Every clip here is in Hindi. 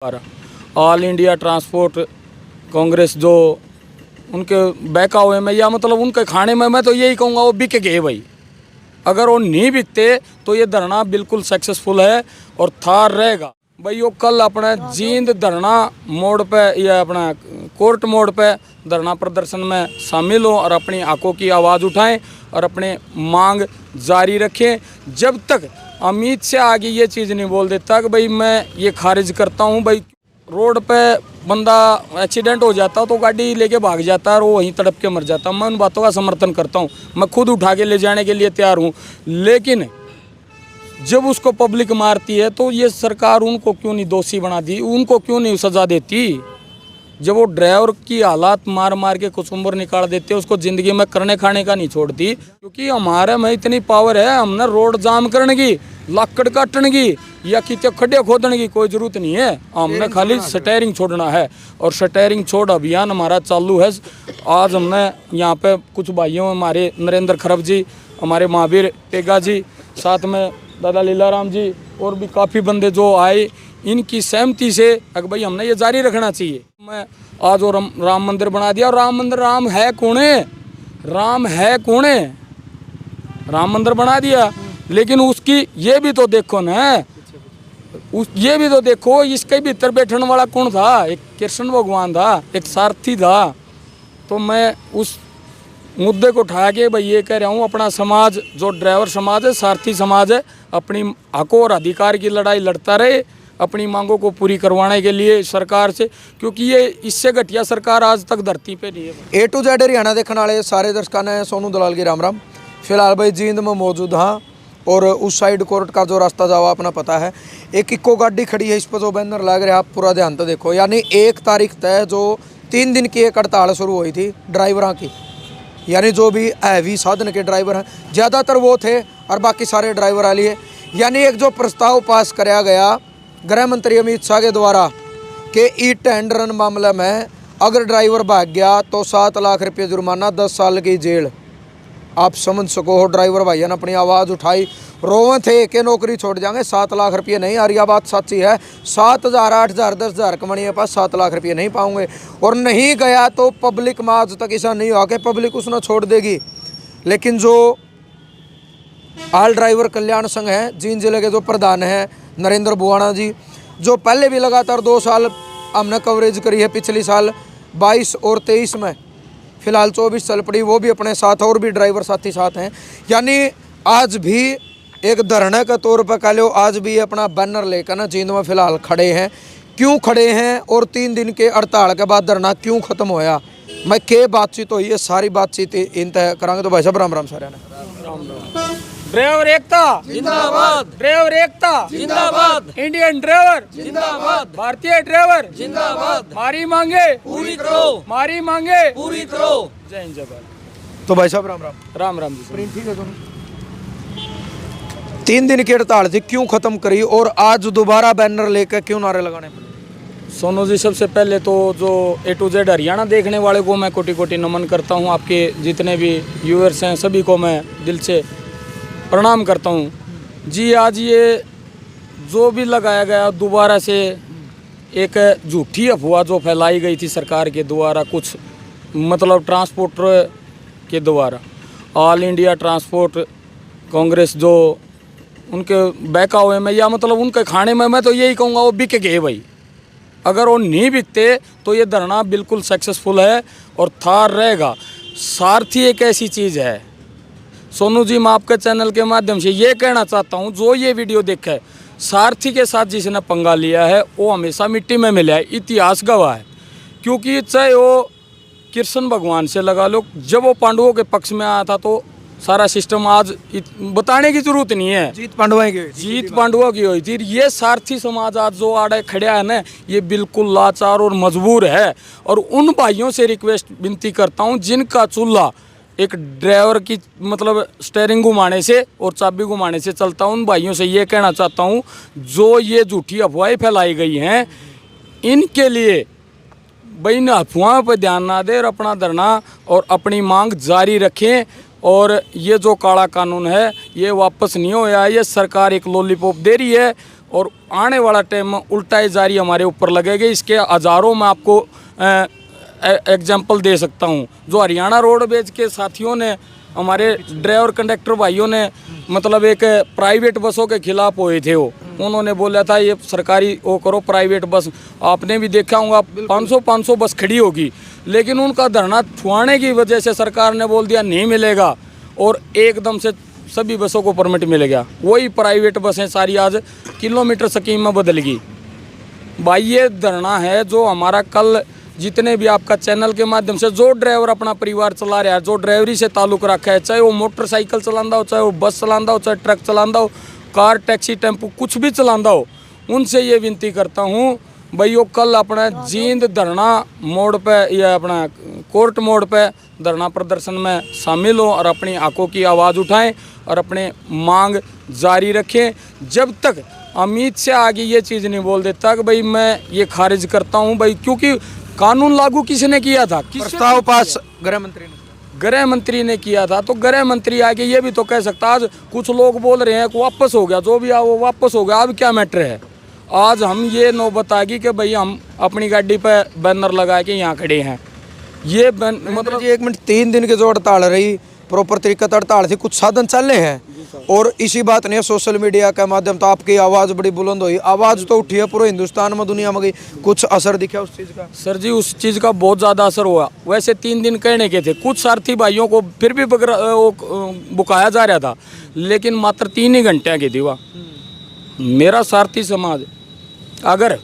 ऑल इंडिया ट्रांसपोर्ट कांग्रेस जो उनके बहका हुए में या मतलब उनके खाने में मैं तो यही कहूँगा वो बिक गए भाई। अगर वो नहीं बिकते तो ये धरना बिल्कुल सक्सेसफुल है और थार रहेगा भाई। वो कल अपना जींद धरना मोड़ पे या अपना कोर्ट मोड़ पे धरना प्रदर्शन में शामिल हो और अपनी हकों की आवाज़ उठाएं और अपने मांग जारी रखें जब तक अमित शाह आगे ये चीज़ नहीं बोल देता कि भाई मैं ये खारिज करता हूँ। भाई रोड पे बंदा एक्सीडेंट हो जाता तो गाड़ी लेके भाग जाता है और वो वहीं तड़प के मर जाता। मैं उन बातों का समर्थन करता हूँ, मैं खुद उठा के ले जाने के लिए तैयार हूँ, लेकिन जब उसको पब्लिक मारती है तो ये सरकार उनको क्यों नहीं दोषी बना दी, उनको क्यों नहीं सज़ा देती। जब वो ड्राइवर की हालात मार मार के कुचुम्बर निकाल देते उसको ज़िंदगी में करने खाने का नहीं छोड़ती। क्योंकि हमारे में इतनी पावर है, हमने रोड जाम करने की, लाकड़ काटने की या कितने खड्डे खोदने की कोई ज़रूरत नहीं है। हमने खाली स्टेयरिंग छोड़ना है और स्टेयरिंग छोड़ अभियान हमारा चालू है। आज हमने यहाँ पे कुछ भाइयों हमारे नरेंद्र खरब जी, हमारे महावीर टेगा जी, साथ में दादा लीलाराम जी और भी काफ़ी बंदे जो आए, इनकी सहमति से अगर भाई हमने ये जारी रखना चाहिए। मैं आज वो राम मंदिर बना दिया और राम मंदिर राम है कौन है, राम है कौन है, राम मंदिर बना दिया, लेकिन उसकी ये भी तो देखो ना, ये भी तो देखो इसके भीतर बैठने वाला कौन था, एक कृष्ण भगवान था, एक सारथी था। तो मैं उस मुद्दे को उठा के भाई ये कह रहा हूँ, अपना समाज जो ड्राइवर समाज है, सारथी समाज है, अपनी हकों और अधिकार की लड़ाई लड़ता रहे अपनी मांगों को पूरी करवाने के लिए सरकार से, क्योंकि ये इससे घटिया सरकार आज तक धरती पे नहीं है। A to Z हरियाणा देखने वाले सारे दर्शकों ने सोनू दलाल की राम राम। फिलहाल भाई जींद में मौजूद हाँ, और उस साइड कोर्ट का जो रास्ता जावा अपना पता है। एक इक्को गाड़ी खड़ी है, इस पर जो बैनर लग रहा है आप पूरा ध्यान तो देखो। यानी 1 तारीख तय जो 3 दिन की एक हड़ताल शुरू हुई थी ड्राइवरों की, यानी जो भी हैवी साधन के ड्राइवर हैं ज़्यादातर वो थे और बाकी सारे ड्राइवर वाली है। यानी एक जो प्रस्ताव पास कराया गया गृह मंत्री अमित शाह के द्वारा कि ई टेंडर मामले में अगर ड्राइवर भाग गया तो 7 लाख रुपये जुर्माना, 10 साल की जेल। आप समझ सको हो, ड्राइवर भाइयों ने अपनी आवाज़ उठाई, रोवे थे कि नौकरी छोड़ जाएंगे, 7 लाख रुपये नहीं। और यह बात सच्ची है, 7,000 8,000 10,000 कमाने के पास 7 लाख रुपये नहीं पाऊंगे। और नहीं गया तो पब्लिक में आज तक ऐसा नहीं हुआ कि पब्लिक उसने छोड़ देगी। लेकिन जो ऑल ड्राइवर कल्याण संघ है, जींद जिले के जो प्रधान हैं नरेंद्र बुआना जी, जो पहले भी लगातार 2 साल हमने कवरेज करी है, पिछली साल 22 और 23 में, फिलहाल 24 चल पड़ी, वो भी अपने साथ और भी ड्राइवर साथी साथ हैं। यानी आज भी एक धरने के तौर पर कह लो, आज भी अपना बैनर लेकर ना जींद में फिलहाल खड़े हैं। क्यों खड़े हैं और 3 दिन के हड़ताल के बाद धरना क्यों खत्म होया, मैं के बातचीत हुई है सारी बातचीत इन तय करांगे। तो भाई साहब राम राम सारे ने। ड्राइवर एकता जिंदाबाद, ड्राइवर एकता जिंदाबाद, इंडियन ड्राइवर जिंदाबाद, भारतीय ड्राइवर जिंदाबाद, मारी मांगे पूरी करो, मारी मांगे पूरी करो। जय हिंद जय भारत। तो भाई साहब राम राम। राम राम जी। प्रिंट ठीक है दोनों। 3 दिन की हड़ताल थी, क्यों खत्म करी और आज दोबारा बैनर लेकर क्यों नारे लगाने पड़े? सोनू जी, सबसे पहले तो जो A to Z हरियाणा देखने वाले को मैं कोटि कोटि नमन करता हूँ। आपके जितने भी व्यूअर्स हैं सभी को मैं दिल से प्रणाम करता हूँ जी। आज ये जो भी लगाया गया दोबारा से एक झूठी अफवाह जो फैलाई गई थी सरकार के द्वारा, कुछ मतलब ट्रांसपोर्टर के द्वारा, ऑल इंडिया ट्रांसपोर्ट कांग्रेस जो उनके बहका हुए में या मतलब उनके खाने में मैं तो यही कहूँगा वो बिक गए भाई। अगर वो नहीं बिकते तो ये धरना बिल्कुल सक्सेसफुल है और थार रहेगा। सारथी एक ऐसी चीज़ है सोनू जी, मैं आपके चैनल के माध्यम से ये कहना चाहता हूँ, जो ये वीडियो देखा है, सारथी के साथ जिसने पंगा लिया है वो हमेशा मिट्टी में मिला है, इतिहास गवाह है। क्योंकि चाहे वो कृष्ण भगवान से लगा लो, जब वो पांडवों के पक्ष में आया था तो सारा सिस्टम आज बताने की जरूरत नहीं है, जीत पांडवों की हुई थी। ये सारथी समाज आज जो आड़े खड़ा है ना, ये बिल्कुल लाचार और मजबूर है। और उन भाइयों से रिक्वेस्ट विनती करता हूँ जिनका चूल्हा एक ड्राइवर की मतलब स्टेयरिंग घुमाने से और चाबी घुमाने से चलता हूँ, उन भाइयों से ये कहना चाहता हूँ जो ये झूठी अफवाहें फैलाई गई हैं, इनके लिए भाई इन अफवाहों पर ध्यान ना दें और अपना धरना और अपनी मांग जारी रखें। और ये जो काला कानून है ये वापस नहीं होया, ये सरकार एक लॉलीपॉप दे रही है और आने वाला टाइम में उल्टा ही जारी हमारे ऊपर लगेगा। इसके हज़ारों में आपको एग्जाम्पल दे सकता हूँ। जो हरियाणा रोडवेज के साथियों ने, हमारे ड्राइवर कंडक्टर भाइयों ने मतलब एक प्राइवेट बसों के खिलाफ हुए थे, वो उन्होंने बोला था ये सरकारी वो करो, प्राइवेट बस। आपने भी देखा होगा 500 बस खड़ी होगी, लेकिन उनका धरना छुआने की वजह से सरकार ने बोल दिया नहीं मिलेगा और एकदम से सभी बसों को परमिट मिल गया। वही प्राइवेट बसें सारी आज किलोमीटर स्कीम में बदल गई। भाई ये धरना है जो हमारा कल जितने भी आपका चैनल के माध्यम से जो ड्राइवर अपना परिवार चला रहा है, जो ड्राइवरी से ताल्लुक़ रखा है, चाहे वो मोटरसाइकिल चलांदा हो, चाहे वो बस चलांदा हो, चाहे ट्रक चलांदा हो, कार टैक्सी टेम्पो कुछ भी चलांदा हो, उनसे ये विनती करता हूँ भाई वो कल अपना जींद धरना मोड़ पे या अपना कोर्ट मोड़ पे धरना प्रदर्शन में शामिल हो और अपनी हकों की आवाज़ उठाएं और अपने मांग जारी रखें जब तक अमित से आगे ये चीज़ नहीं बोल देता कि भाई मैं ये खारिज करता हूँ भाई। क्योंकि कानून लागू किसने किया था? प्रस्ताव पास गृह मंत्री ने, गृह मंत्री ने किया था। तो गृह मंत्री आके ये भी तो कह सकता। आज कुछ लोग बोल रहे हैं कि वापस हो गया, जो भी आ वो वापस हो गया। अब क्या मैटर है? आज हम ये नौबत आ गई कि भाई हम अपनी गाड़ी पे बैनर लगा के यहाँ खड़े हैं। ये मतलब 1 मिनट, 3 दिन की जो हड़ताल रही, प्रॉपर तरीका हड़ताल थी, कुछ साधन चल रहे हैं और इसी बात ने सोशल मीडिया के माध्यम तो आपकी आवाज़ बड़ी बुलंद हुई, आवाज़ तो उठी है पूरे हिंदुस्तान में, दुनिया में गई। कुछ असर दिखा उस चीज़ का? सर जी उस चीज़ का बहुत ज़्यादा असर हुआ। वैसे 3 दिन कहने के थे, कुछ सारथी भाइयों को फिर भी बुकाया जा रहा था, लेकिन मात्र 3 ही घंटे की थी वह। मेरा सारथी समाज अगर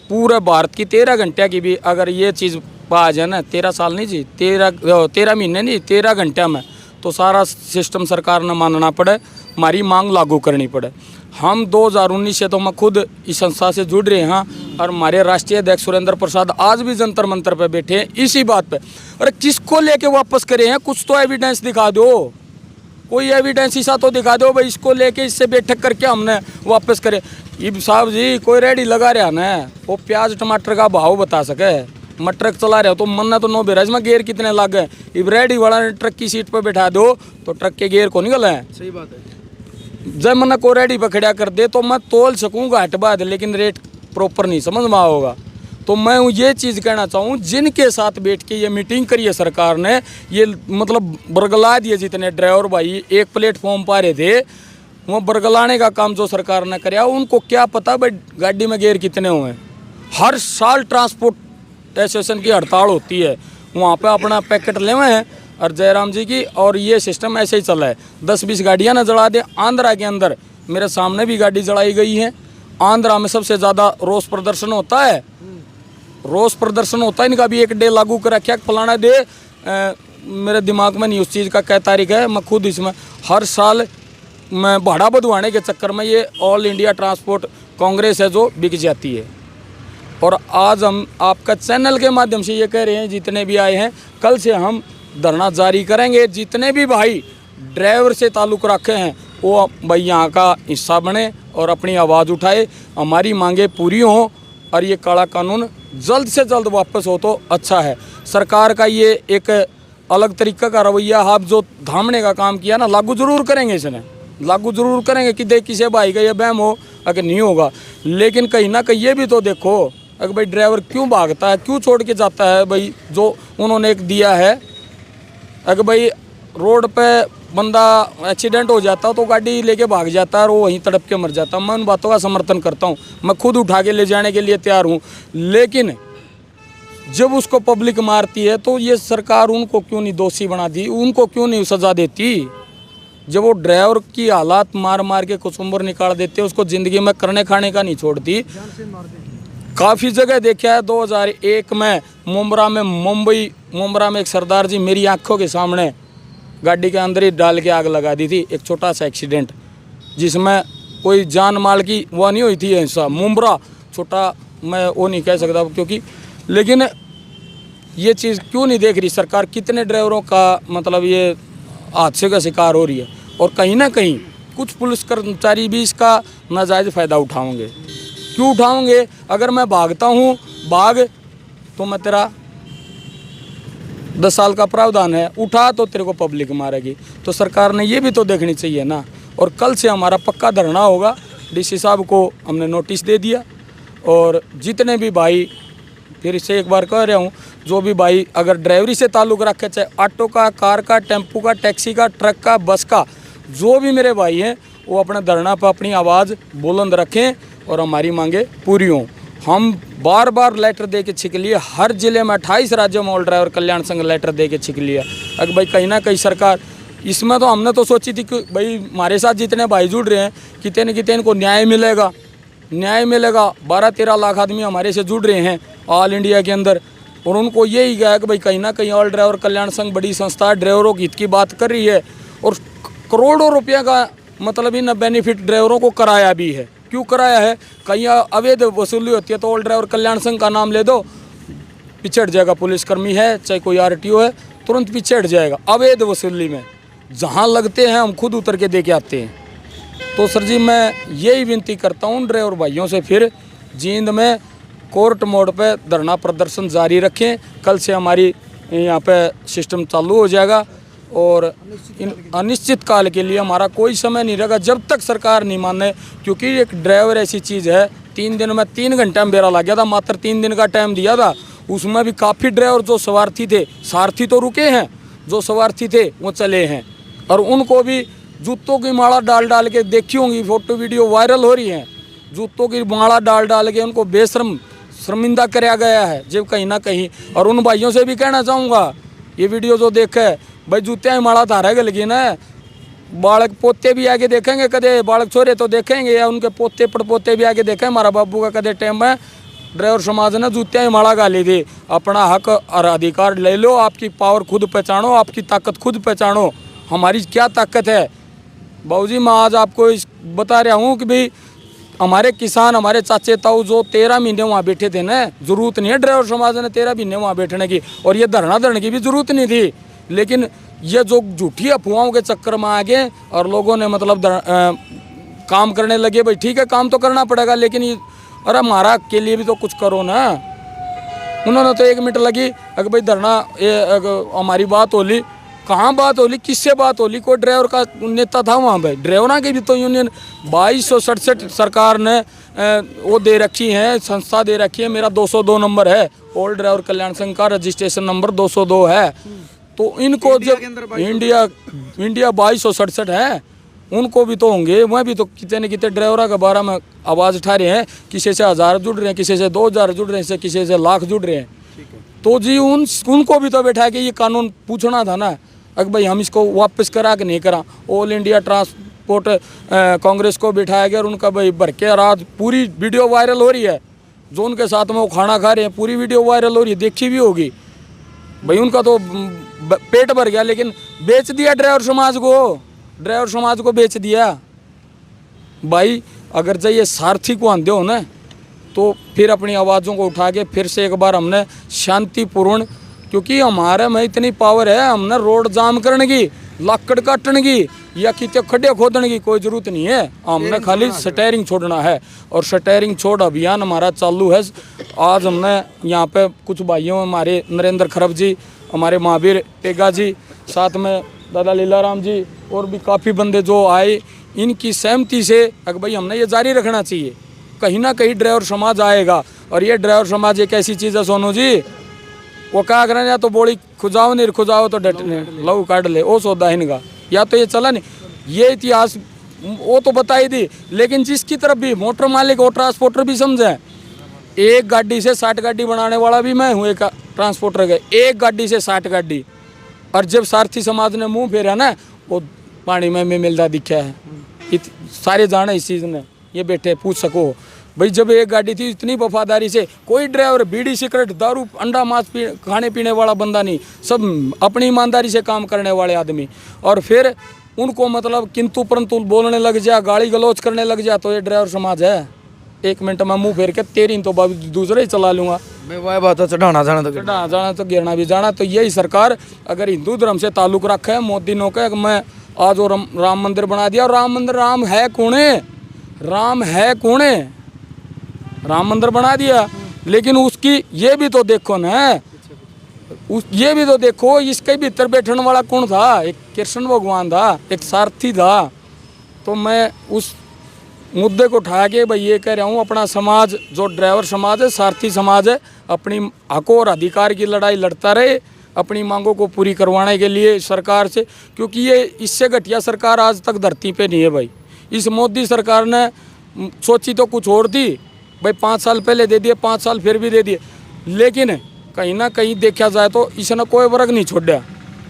पूरे भारत की 13 घंटे की भी अगर ये चीज़ पा जाए ना, 13 साल नहीं जी, 13 महीने नहीं, 13 घंटे में, तो सारा सिस्टम सरकार ने मानना पड़े, हमारी मांग लागू करनी पड़े। हम 2019 से तो मैं खुद इस संस्था से जुड़ रहे हैं और हमारे राष्ट्रीय अध्यक्ष सुरेंद्र प्रसाद आज भी जंतर मंतर पे बैठे हैं इसी बात पे। अरे किसको लेके वापस करे हैं? कुछ तो एविडेंस दिखा दो, कोई एविडेंस ऐसा तो दिखा दो भाई इसको लेके इससे बैठक करके हमने वापस करे। इब साहब जी कोई रेडी लगा रहा ना, वो प्याज टमाटर का भाव बता सके, मैं ट्रक चला रहा हूँ तो मन्ना तो 9 बेराज में गेयर कितने लग गए। इब रेडी वाला ने ट्रक की सीट पर बैठा दो तो ट्रक के गेयर को निकल है। सही बात है। जब मन्ना को रेडी पर खड़ा कर दे तो मैं तोल सकूँगा हट बात, लेकिन रेट प्रॉपर नहीं समझ में होगा। तो मैं ये चीज़ कहना चाहूँ, जिनके साथ बैठ के ये मीटिंग करी है सरकार ने, ये मतलब बरगला दिए जितने ड्राइवर भाई एक प्लेटफॉर्म पा रहे थे, वो बरगलाने का काम जो सरकार ने कराया, उनको क्या पता भाई गाड़ी में गेयर कितने हुए। हर साल ट्रांसपोर्ट एसोसिएशन की हड़ताल होती है, वहाँ पे अपना पैकेट ले हुए हैं और जयराम जी की, और ये सिस्टम ऐसे ही चला है। 10-20 गाड़ियाँ ना जला दे। आंध्रा के अंदर मेरे सामने भी गाड़ी जलाई गई है। आंध्रा में सबसे ज़्यादा रोष प्रदर्शन होता है, रोष प्रदर्शन होता है। इनका भी एक डे लागू कर रखा, फलाना डे मेरे दिमाग में नहीं उस चीज़ का क्या तारीख है। मैं खुद इसमें हर साल मैं भाड़ा बधवाने के चक्कर में ये ऑल इंडिया ट्रांसपोर्ट कांग्रेस है जो बिक जाती है। और आज हम आपका चैनल के माध्यम से ये कह रहे हैं, जितने भी आए हैं, कल से हम धरना जारी करेंगे। जितने भी भाई ड्राइवर से ताल्लुक़ रखे हैं वो भाई यहाँ का हिस्सा बने और अपनी आवाज़ उठाए, हमारी मांगे पूरी हों और ये काला कानून जल्द से जल्द वापस हो तो अच्छा है। सरकार का ये एक अलग तरीका का रवैया, आप जो धामने का काम किया ना, लागू ज़रूर करेंगे, इसने लागू ज़रूर करेंगे कि देख किसी भाई का ये बहम हो अगर नहीं होगा। लेकिन कहीं ना कहीं ये भी तो देखो, अगर भाई ड्राइवर क्यों भागता है, क्यों छोड़ के जाता है भाई जो उन्होंने एक दिया है। अगर भाई रोड पे बंदा एक्सीडेंट हो जाता तो गाड़ी लेके भाग जाता है और वो वहीं तड़प के मर जाता। मैं उन बातों का समर्थन करता हूँ, मैं खुद उठा के ले जाने के लिए तैयार हूँ। लेकिन जब उसको पब्लिक मारती है तो ये सरकार उनको क्यों नहीं दोषी बना दी, उनको क्यों नहीं सज़ा देती? जब वो ड्राइवर की हालात मार मार के कुसुम्बर निकाल देते, उसको ज़िंदगी में करने खाने का नहीं छोड़ती। काफ़ी जगह देखा है। 2001 में मुंब्रा में एक सरदार जी मेरी आंखों के सामने गाड़ी के अंदर ही डाल के आग लगा दी थी। एक छोटा सा एक्सीडेंट जिसमें कोई जान माल की वो नहीं हुई थी। ऐसा मुंब्रा छोटा मैं वो नहीं कह सकता क्योंकि, लेकिन ये चीज़ क्यों नहीं देख रही सरकार? कितने ड्राइवरों का मतलब ये हादसे का शिकार हो रही है और कहीं ना कहीं कुछ पुलिस कर्मचारी भी इसका नाजायज़ फ़ायदा उठाएंगे। क्यों उठाओगे? अगर मैं भागता हूँ भाग तो मैं तेरा 10 साल का प्रावधान है, उठा तो तेरे को पब्लिक मारेगी। तो सरकार ने ये भी तो देखनी चाहिए ना। और कल से हमारा पक्का धरना होगा, डीसी साहब को हमने नोटिस दे दिया। और जितने भी भाई, फिर से एक बार कह रहा हूँ, जो भी भाई अगर ड्राइवरी से ताल्लुक़ रखे, चाहे ऑटो का, कार का, टेम्पू का, टैक्सी का, ट्रक का, बस का, जो भी मेरे भाई हैं वो अपने धरना पर अपनी आवाज़ बुलंद रखें और हमारी मांगे पूरी हों। हम बार बार लेटर दे के छिक लिए, हर ज़िले में 28 राज्यों में ऑल ड्राइवर कल्याण संघ लेटर दे के छिक लिया। अगर भाई कहीं ना कहीं सरकार इसमें, तो हमने तो सोची थी कि भाई हमारे साथ जितने भाई जुड़ रहे हैं कितने न कितने इनको न्याय मिलेगा, न्याय मिलेगा। 12-13 लाख आदमी हमारे से जुड़ रहे हैं ऑल इंडिया के अंदर, और उनको यही गया कि भाई कहीं ना कहीं ऑल ड्राइवर कल्याण संघ बड़ी संस्था, ड्राइवरों के हित की बात कर रही है और करोड़ों रुपये का मतलब इन बेनिफिट ड्राइवरों को कराया भी है। क्यों कराया है? कहीं अवैध वसूली होती है तो ऑल ड्राइवर कल्याण संघ का नाम ले दो, पीछे हट जाएगा। पुलिसकर्मी है चाहे कोई RTO है, तुरंत पीछे हट जाएगा। अवैध वसूली में जहाँ लगते हैं हम खुद उतर के दे के आते हैं। तो सर जी मैं यही विनती करता हूँ ड्राइवर भाइयों से, फिर जींद में कोर्ट मोड़ पे धरना प्रदर्शन जारी रखें। कल से हमारी यहाँ पे सिस्टम चालू हो जाएगा और अनिश्चित काल के लिए हमारा कोई समय नहीं रहेगा जब तक सरकार नहीं माने। क्योंकि एक ड्राइवर ऐसी चीज़ है, 3 दिन में 3 घंटा में मेरा लग गया था, मात्र 3 दिन का टाइम दिया था। उसमें भी काफ़ी ड्राइवर जो स्वार्थी थे, सारथी तो रुके हैं, जो स्वार्थी थे वो चले हैं। और उनको भी जूतों की माला डाल डाल के, देखी होंगी फोटो वीडियो वायरल हो रही हैं, जूतों की माला डाल डाल के उनको बेशर्म शर्मिंदा कराया गया है जब कहीं ना कहीं। और उन भाइयों से भी कहना चाहूँगा, ये वीडियो जो देखे भाई, जूते ही माला धारा गल गई ना, बालक पोते भी आगे देखेंगे, कदे बालक छोरे तो देखेंगे, या उनके पोते पड़पोते भी आगे देखें। हमारा बाबू का कदे टाइम है ड्राइवर समाज ने जूते ही माला गाली दी। अपना हक और अधिकार ले लो, आपकी पावर खुद पहचानो, आपकी ताकत खुद पहचानो। हमारी क्या ताकत है बाबूजी, मैं आज आपको बता रहा हूँ कि भाई हमारे किसान, हमारे चाचे ताऊ जो 13 महीने वहाँ बैठे थे ना, जरूरत नहीं है ड्राइवर समाज ने 13 महीने वहाँ बैठने की, और ये धरना धरने की भी जरूरत नहीं थी। लेकिन ये जो झूठी अफवाहों के चक्कर में आ गए और लोगों ने मतलब काम करने लगे। भाई ठीक है, काम तो करना पड़ेगा, लेकिन ये अरे हमारा के लिए भी तो कुछ करो ना। उन्होंने तो 1 मिनट लगी, अगर भाई धरना हमारी बात होली, कहाँ बात होली, किससे बात होली? कोई ड्राइवर का नेता था वहाँ पे? ड्राइवरों की भी तो यूनियन 2267 सरकार ने वो दे रखी है, संस्था दे रखी है। मेरा 202 नंबर है, ऑल ड्राइवर कल्याण संघ का रजिस्ट्रेशन नंबर 202 है। तो इनको जब इंडिया 2267 है, उनको भी तो होंगे। वह भी तो कितने न कितने ड्राइवरों के बारे में आवाज़ उठा रहे हैं। किसी से 1000 जुड़ रहे हैं, किसी से 2000 जुड़ रहे हैं, किसी से लाख जुड़ रहे हैं। तो जी उनको भी तो बैठा के ये कानून पूछना था ना, अगर भाई हम इसको वापस करा कि नहीं करा। ऑल इंडिया ट्रांसपोर्ट कांग्रेस को बिठाया गया और उनका भाई भर के रात पूरी वीडियो वायरल हो रही है, जो उनके साथ में वो खाना खा रहे हैं, पूरी वीडियो वायरल हो रही है, देखी भी होगी। भाई उनका तो पेट भर गया, लेकिन बेच दिया ड्राइवर समाज को, ड्राइवर समाज को बेच दिया। भाई अगर चाहिए सारथी को आंदे हो ना, तो फिर अपनी आवाज़ों को उठा के फिर से एक बार हमने शांतिपूर्ण, क्योंकि हमारे में इतनी पावर है, हमने रोड जाम करने की, लाकड़ काटने की या कितने खड्डे खोदने की कोई ज़रूरत नहीं है। हमने खाली स्टेयरिंग छोड़ना है, और स्टेयरिंग छोड़ अभियान हमारा चालू है। आज हमने यहाँ पे कुछ भाइयों, हमारे नरेंद्र खरब जी, हमारे महावीर टेगा जी, साथ में दादा लीलाराम जी, और भी काफ़ी बंदे जो आए, इनकी सहमति से अगर भाई हमने ये जारी रखना चाहिए। कहीं ना कहीं ड्राइवर समाज आएगा, और ये ड्राइवर समाज एक ऐसी चीज़ है सोनू जी, वो क्या करें, या तो बोली खुजाओ नहीं खुजाओ तो डटने लहू काट ले, वो सौदा इनका। या तो ये चला नहीं, ये इतिहास वो तो बता ही दी, लेकिन जिसकी तरफ भी मोटर मालिक और ट्रांसपोर्टर भी समझे, एक गाड़ी से 60 गाड़ी बनाने वाला भी मैं हूँ, एक ट्रांसपोर्टर के, एक गाड़ी से 60 गाड़ी। और जब सारथी समाज ने मुंह फेरा ना, वो पानी में मिलता दिखा है। सारे जाने इस चीज़ ने, ये बैठे पूछ सको भाई, जब एक गाड़ी थी इतनी वफादारी से, कोई ड्राइवर बीड़ी सिगरेट दारू अंडा मांस खाने पीने वाला बंदा नहीं, सब अपनी ईमानदारी से काम करने वाले आदमी। और फिर उनको मतलब किंतु परंतु बोलने लग जा, गाली गलौज करने लग जा, तो ये ड्राइवर समाज है। 1 मिनट में मुंह फेर के तेरी तो दूसरे ही चला लूँगा। मैं वह बात है, चढ़ाना जाना तो गिरना भी जाना। तो यही सरकार अगर हिंदू धर्म से ताल्लुक़ रखे है, मोदी नो के मैं आज वो राम मंदिर बना दिया। और राम मंदिर, राम है कौन है, राम है कौन है, राम मंदिर बना दिया, लेकिन उसकी ये भी तो देखो ना, ये भी तो देखो, इसके भीतर बैठने वाला कौन था? एक कृष्ण भगवान था, एक सारथी था। तो मैं उस मुद्दे को उठा के भाई ये कह रहा हूँ, अपना समाज जो ड्राइवर समाज है, सारथी समाज है, अपनी हकों और अधिकार की लड़ाई लड़ता रहे, अपनी मांगों को पूरी करवाने के लिए सरकार से, क्योंकि ये इससे घटिया सरकार आज तक धरती पे नहीं है भाई। इस मोदी सरकार ने सोची तो कुछ और थी भाई, 5 साल पहले दे दिए, 5 साल फिर भी दे दिए, लेकिन कहीं ना कहीं देखा जाए तो इसने कोई वर्ग नहीं छोड़ा।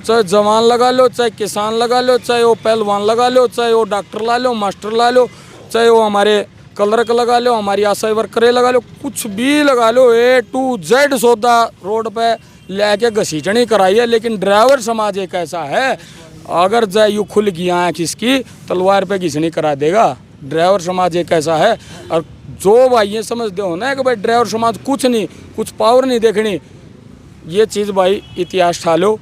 चाहे जवान लगा लो, चाहे किसान लगा लो, चाहे वो पहलवान लगा लो, चाहे वो डॉक्टर ला लो, मास्टर ला लो, चाहे वो हमारे क्लर्क लगा लो, हमारी आशा वर्करें लगा लो, कुछ भी लगा लो, A to Z सौदा रोड पे लेके घसीटनी कराई है। लेकिन ड्राइवर समाज एक ऐसा है, अगर जाए यू खुल गई आँख इसकी, तलवार पे घिसनी करा देगा। ड्राइवर समाज एक ऐसा है। और जो भाई ये समझते हो ना कि भाई ड्राइवर समाज कुछ नहीं, कुछ पावर नहीं देखनी, ये चीज़ भाई इतिहास ठा लो।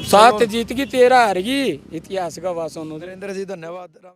7 जीत की 13 हार गई, इतिहास का वासन। नरेंद्र जी धन्यवाद।